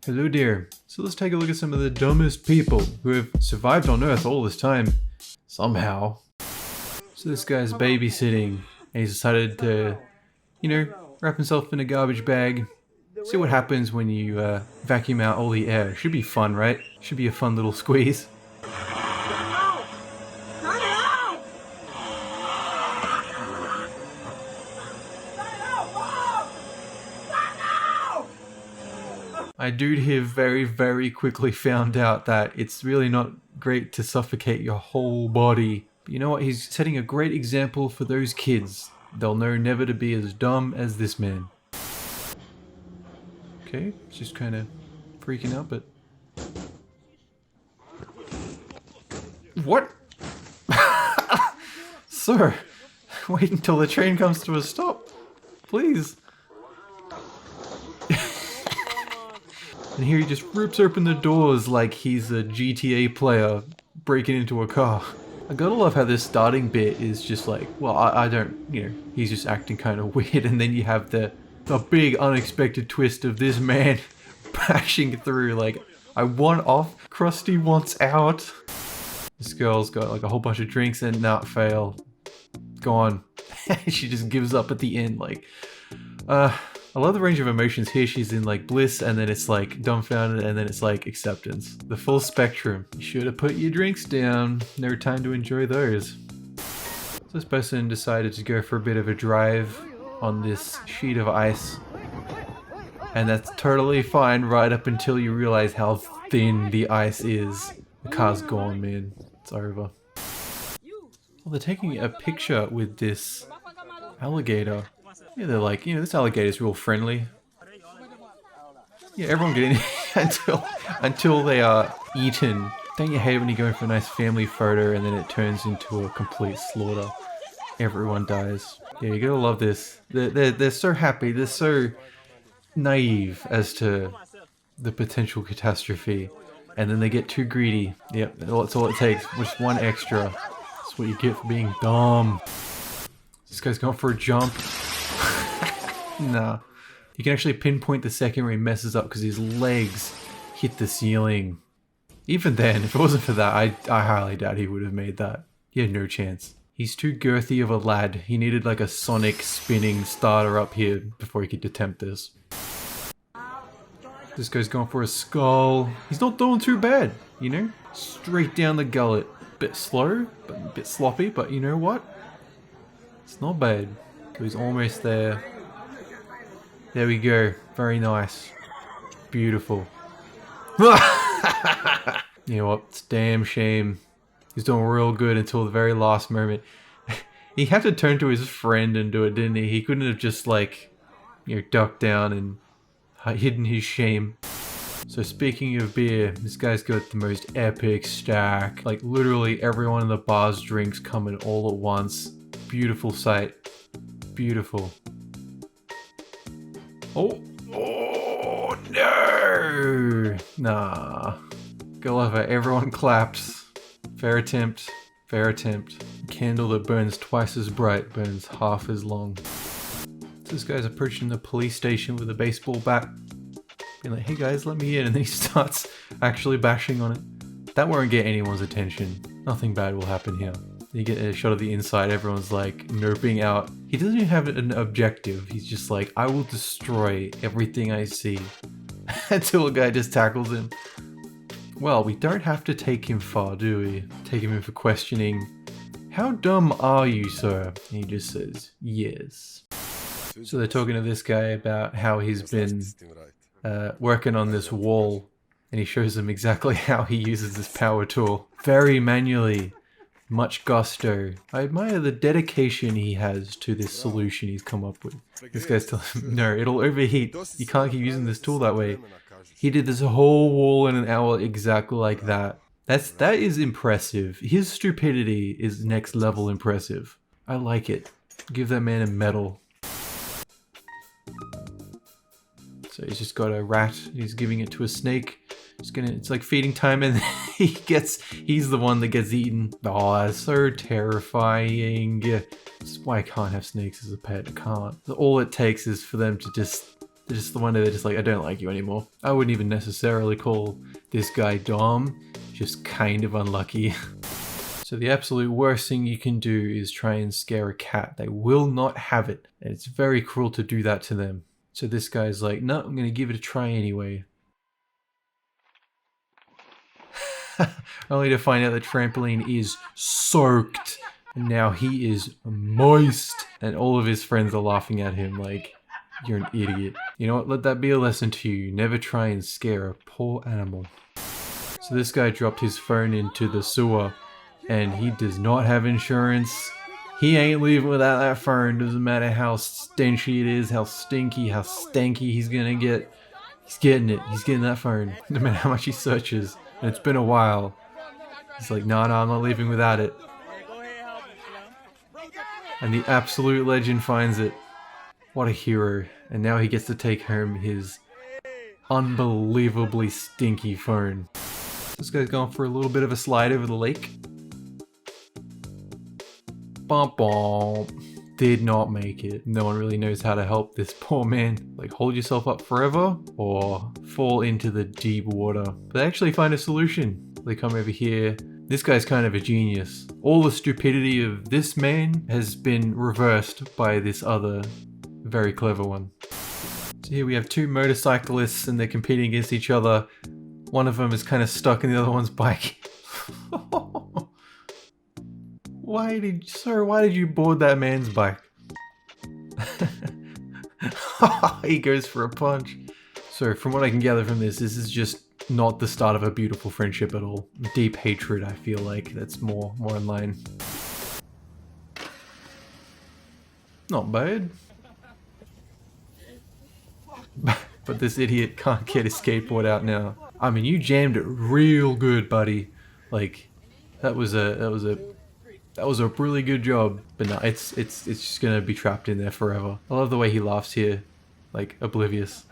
Hello there. So let's take a look at some of the dumbest people who have survived on Earth all this time. Somehow. So this guy's babysitting and he's decided to, wrap himself in a garbage bag. See what happens when you vacuum out all the air. Should be fun, right? Should be a fun little squeeze. I dude here very quickly found out that it's really not great to suffocate your whole body. But you know what? He's setting a great example for those kids. They'll know never to be as dumb as this man. Okay, just kind of freaking out, but... What? Sir, wait until the train comes to a stop. Please. And here he just rips open the doors like he's a GTA player breaking into a car. I gotta love how this starting bit is just like, well, I don't, he's just acting kind of weird, and then you have the big unexpected twist of this man bashing through like, I want off, Krusty wants out. This girl's got like a whole bunch of drinks and not fail. Gone. She just gives up at the end, like, I love the range of emotions here. She's in like bliss, and then it's like dumbfounded, and then it's like acceptance. The full spectrum. You should have put your drinks down. No time to enjoy those. So this person decided to go for a bit of a drive on this sheet of ice. And that's totally fine right up until you realize how thin the ice is. The car's gone, man. It's over. Well, they're taking a picture with this alligator. Yeah, they're like, this alligator's real friendly. Yeah, everyone get in until they are eaten. Don't you hate when you go for a nice family photo and then it turns into a complete slaughter? Everyone dies. Yeah, you gotta love this. They're so happy. They're so naive as to the potential catastrophe, and then they get too greedy. Yep, that's all it takes. Just one extra. That's what you get for being dumb. This guy's going for a jump. Nah. You can actually pinpoint the second where he messes up because his legs hit the ceiling. Even then, if it wasn't for that, I highly doubt he would have made that. He had no chance. He's too girthy of a lad. He needed like a Sonic spinning starter up here before he could attempt this. This guy's going for a skull. He's not doing too bad, Straight down the gullet. Bit slow, but a bit sloppy, but you know what? It's not bad. So he's almost there. There we go. Very nice. Beautiful. You know what? It's a damn shame. He's doing real good until the very last moment. He had to turn to his friend and do it, didn't he? He couldn't have just like, ducked down and hidden his shame. So speaking of beer, this guy's got the most epic stack. Like literally everyone in the bar's drinks coming all at once. Beautiful sight. Beautiful. Oh no! Nah. Go over. Everyone claps. Fair attempt. Fair attempt. Candle that burns twice as bright burns half as long. So this guy's approaching the police station with a baseball bat. Being like, hey guys, let me in. And then he starts actually bashing on it. That won't get anyone's attention. Nothing bad will happen here. You get a shot of the inside, everyone's like noping out. He doesn't even have an objective. He's just like, I will destroy everything I see. Until a guy just tackles him. Well, we don't have to take him far, do we? Take him in for questioning. How dumb are you, sir? And he just says, yes. So they're talking to this guy about how he's been working on this wall. And he shows them exactly how he uses this power tool. Very manually. Much gusto. I admire the dedication he has to this solution he's come up with. This guy's telling him, no, it'll overheat. You can't keep using this tool that way. He did this whole wall in an hour exactly like that. That is impressive. His stupidity is next level impressive. I like it. Give that man a medal. So he's just got a rat. He's giving it to a snake. It's like feeding time, and he's the one that gets eaten. Oh, that's so terrifying. That's why I can't have snakes as a pet. I can't. All it takes is for them to just They're just the one they're just like, I don't like you anymore. I wouldn't even necessarily call this guy Dom, just kind of unlucky. So the absolute worst thing you can do is try and scare a cat. They will not have it, and it's very cruel to do that to them. So this guy's like, no, I'm gonna give it a try anyway. Only to find out the trampoline is soaked, and now he is moist, and all of his friends are laughing at him like, you're an idiot. You know what, let that be a lesson to you. Never try and scare a poor animal. So this guy dropped his phone into the sewer, and he does not have insurance. He ain't leaving without that phone. Doesn't matter how stenchy it is, how stinky, how stanky he's gonna get. He's getting it. He's getting that phone. No matter how much he searches. And it's been a while. He's like, no, I'm not leaving without it. And the absolute legend finds it. What a hero. And now he gets to take home his unbelievably stinky phone. This guy's going for a little bit of a slide over the lake. Bump bump. Did not make it. No one really knows how to help this poor man. Like, hold yourself up forever or fall into the deep water. But they actually find a solution. They come over here. This guy's kind of a genius. All the stupidity of this man has been reversed by this other very clever one. So here we have two motorcyclists and they're competing against each other. One of them is kind of stuck in the other one's bike. Why did you board that man's bike? He goes for a punch. So from what I can gather from this is just not the start of a beautiful friendship at all. Deep hatred, I feel like. That's more in line. Not bad. But this idiot can't get his skateboard out now. I mean, you jammed it real good, buddy. Like, that was a really good job. But no, it's just gonna be trapped in there forever. I love the way he laughs here, like oblivious.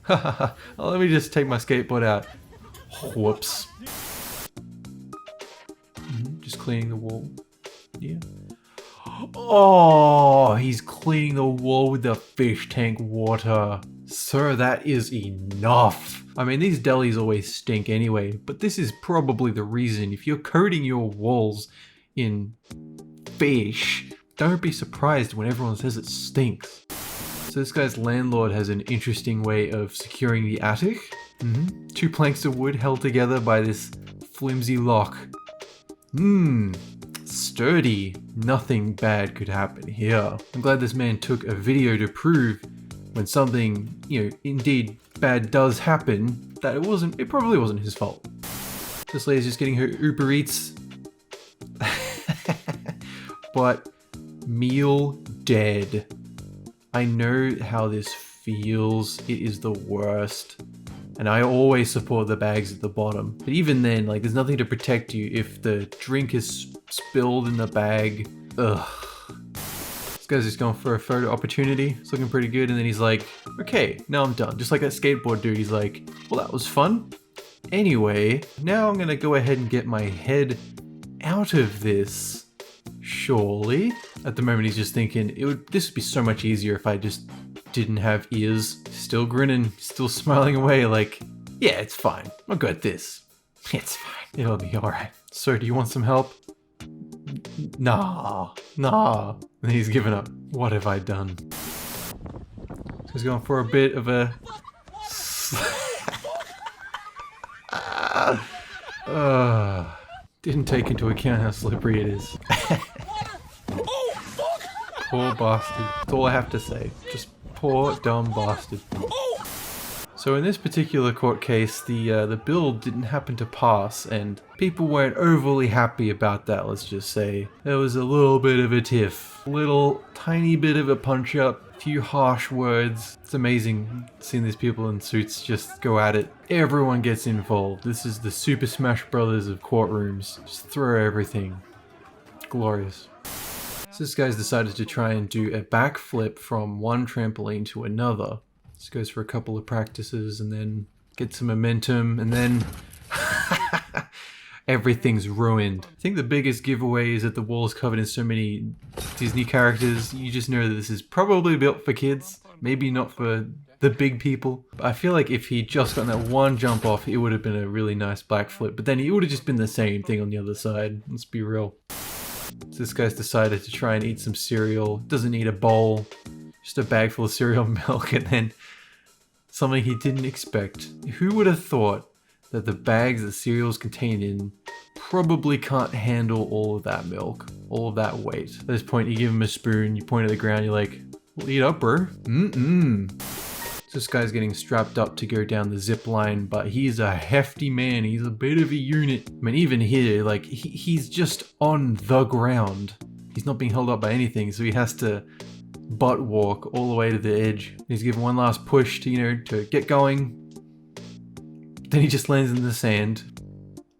Haha. Let me just take my skateboard out. Whoops. Just cleaning the wall. Yeah. Oh, he's cleaning the wall with the fish tank water. Sir, that is enough. I mean, these delis always stink anyway, but this is probably the reason. If you're coating your walls in fish, don't be surprised when everyone says it stinks. So this guy's landlord has an interesting way of securing the attic. Two planks of wood held together by this flimsy lock. Sturdy. Nothing bad could happen here. I'm glad this man took a video to prove when something, indeed bad does happen, that it probably wasn't his fault. This lady's just getting her Uber Eats. But meal dead. I know how this feels. It is the worst. And I always support the bags at the bottom. But even then, like, there's nothing to protect you if the drink is spilled in the bag. Ugh. This guy's just going for a photo opportunity. It's looking pretty good. And then he's like, okay, now I'm done. Just like that skateboard dude. He's like, well, that was fun. Anyway, now I'm gonna go ahead and get my head out of this. Surely. At the moment, he's just thinking, this would be so much easier if I just didn't have ears. Still grinning, still smiling away like, yeah, it's fine. I'll go at this. It's fine. It'll be alright. So, do you want some help? Nah. And he's given up. What have I done? So he's going for a bit of a... didn't take into account how slippery it is. Poor bastard. That's all I have to say. Just poor dumb bastard. So in this particular court case, the bill didn't happen to pass, and people weren't overly happy about that, let's just say. There was a little bit of a tiff. Little tiny bit of a punch up. A few harsh words. It's amazing seeing these people in suits just go at it. Everyone gets involved. This is the Super Smash Brothers of courtrooms. Just throw everything. Glorious. So this guy's decided to try and do a backflip from one trampoline to another. This goes for a couple of practices and then get some momentum and then everything's ruined. I think the biggest giveaway is that the wall is covered in so many Disney characters. You just know that this is probably built for kids. Maybe not for the big people. But I feel like if he'd just gotten that one jump off, it would have been a really nice backflip. But then it would have just been the same thing on the other side. Let's be real. So this guy's decided to try and eat some cereal. Doesn't need a bowl. Just a bag full of cereal milk, and then something he didn't expect. Who would have thought that the bags that cereal's contained in probably can't handle all of that milk, all of that weight. At this point, you give him a spoon, you point at the ground, you're like, well, eat up, bro. So this guy's getting strapped up to go down the zip line, but he's a hefty man. He's a bit of a unit. I mean, even here, like, he's just on the ground. He's not being held up by anything, so he has to butt walk all the way to the edge. He's given one last push to, you know, to get going. Then he just lands in the sand.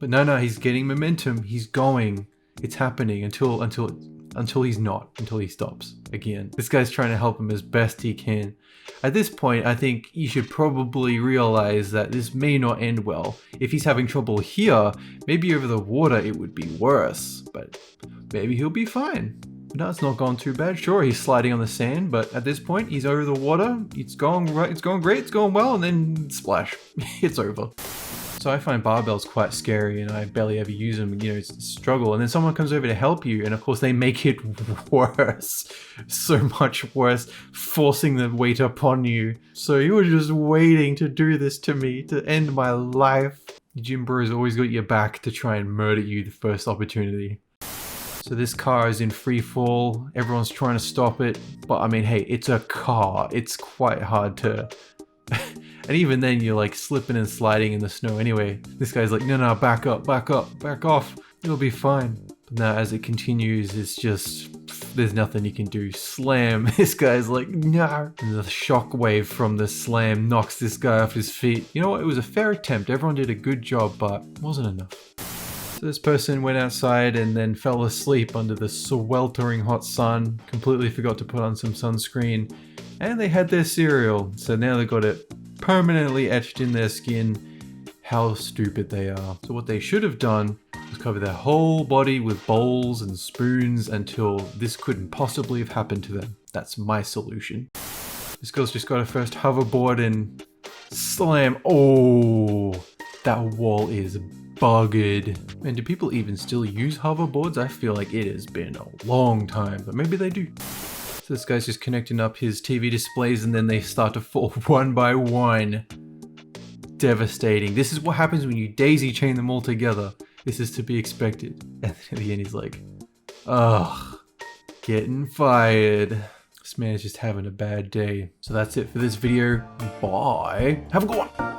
But no, he's getting momentum. He's going. It's happening until he's not, until he stops again. This guy's trying to help him as best he can. At this point, I think you should probably realize that this may not end well. If he's having trouble here, maybe over the water it would be worse, but maybe he'll be fine. No, it's not gone too bad. Sure, he's sliding on the sand, but at this point, he's over the water. It's going right. It's going great. It's going well, and then splash. It's over. So I find barbells quite scary, and I barely ever use them. You know, it's a struggle. And then someone comes over to help you, and of course they make it worse, so much worse, forcing the weight upon you. So you were just waiting to do this to me, to end my life. Gym Bros always got your back to try and murder you the first opportunity. So this car is in free fall. Everyone's trying to stop it. But I mean, hey, it's a car. It's quite hard to... And even then you're like slipping and sliding in the snow anyway. This guy's like, no, back up, back off. It'll be fine. But now as it continues, it's just... There's nothing you can do. Slam. This guy's like, no. And the shockwave from the slam knocks this guy off his feet. You know what? It was a fair attempt. Everyone did a good job, but it wasn't enough. So this person went outside and then fell asleep under the sweltering hot sun, completely forgot to put on some sunscreen, and they had their cereal. So now they've got it permanently etched in their skin. How stupid they are. So what they should have done was cover their whole body with bowls and spoons until this couldn't possibly have happened to them. That's my solution. This girl's just got her first hoverboard and slam. Oh, that wall is buggered. And do people even still use hoverboards? I feel like it has been a long time, but maybe they do. So this guy's just connecting up his TV displays and then they start to fall one by one. Devastating. This is what happens when you daisy chain them all together. This is to be expected. And then at the end he's like, ugh, getting fired. This man is just having a bad day. So that's it for this video. Bye. Have a good one.